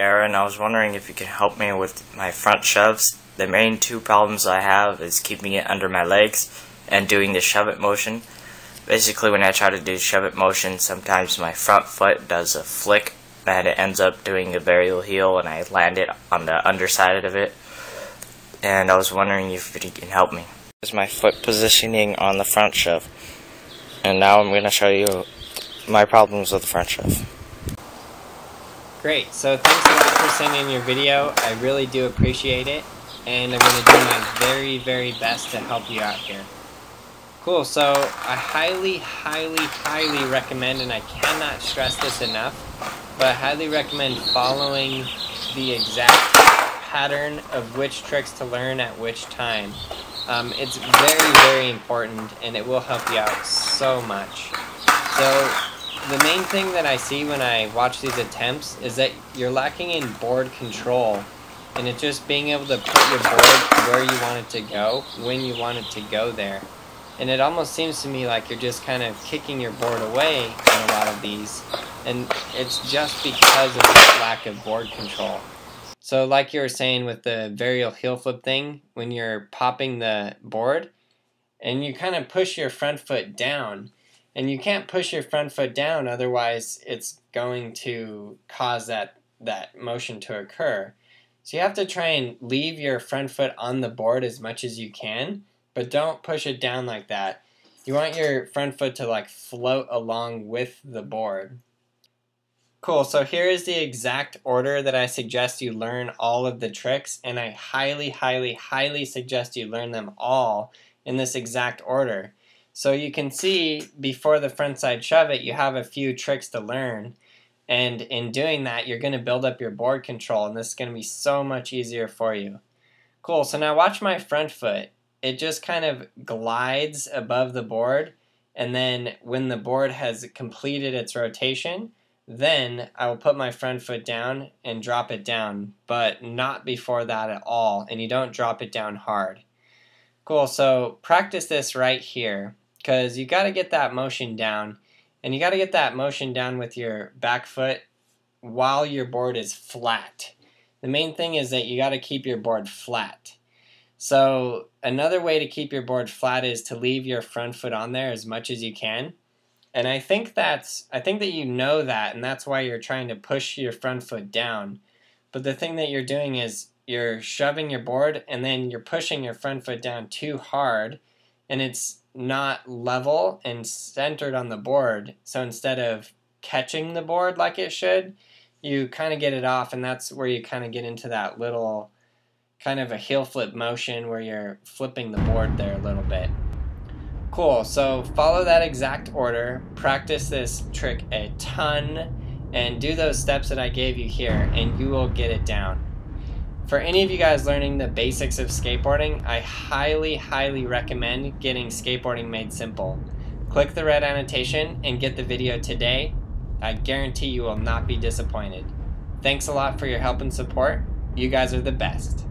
Aaron. I was wondering if you can help me with my front shoves. The main two problems I have is keeping it under my legs and doing the shove it motion. Basically, when I try to do shove it motion, sometimes my front foot does a flick and it ends up doing a varial heel and I land it on the underside of it. And I was wondering if you can help me. This is my foot positioning on the front shove. And now I'm going to show you my problems with the front shove. Great, so thanks a lot for sending your video. I really do appreciate it, and I'm going to do my very, very best to help you out here. Cool, so I highly recommend, and I cannot stress this enough, but I highly recommend following the exact pattern of which tricks to learn at which time. It's very important, and it will help you out so much. So the main thing that I see when I watch these attempts is that you're lacking in board control, and it's just being able to put your board where you want it to go, when you want it to go there. And it almost seems to me like you're just kind of kicking your board away in a lot of these, and it's just because of this lack of board control. So like you were saying with the varial heel flip thing, when you're popping the board, and you kind of push your front foot down, and you can't push your front foot down, otherwise it's going to cause that motion to occur. So you have to try and leave your front foot on the board as much as you can, but don't push it down like that. You want your front foot to like float along with the board. Cool, so here is the exact order that I suggest you learn all of the tricks, and I highly suggest you learn them all in this exact order. So you can see before the frontside shove it, you have a few tricks to learn, and in doing that you're going to build up your board control, and this is going to be so much easier for you. Cool, so now watch my front foot. It just kind of glides above the board, and then when the board has completed its rotation, then I will put my front foot down and drop it down, but not before that at all, and you don't drop it down hard. Cool, so practice this right here, because you got to get that motion down, and you got to get that motion down with your back foot while your board is flat. The main thing is that you got to keep your board flat. So another way to keep your board flat is to leave your front foot on there as much as you can. And I think that you know that, and that's why you're trying to push your front foot down. But the thing that you're doing is you're shoving your board, and then you're pushing your front foot down too hard, and it's not level and centered on the board. So instead of catching the board like it should, you kind of get it off, and that's where you kind of get into that little kind of a heel flip motion where you're flipping the board there a little bit. Cool, so follow that exact order, practice this trick a ton, and do those steps that I gave you here, and you will get it down. For any of you guys learning the basics of skateboarding, I highly recommend getting Skateboarding Made Simple. Click the red annotation and get the video today. I guarantee you will not be disappointed. Thanks a lot for your help and support. You guys are the best.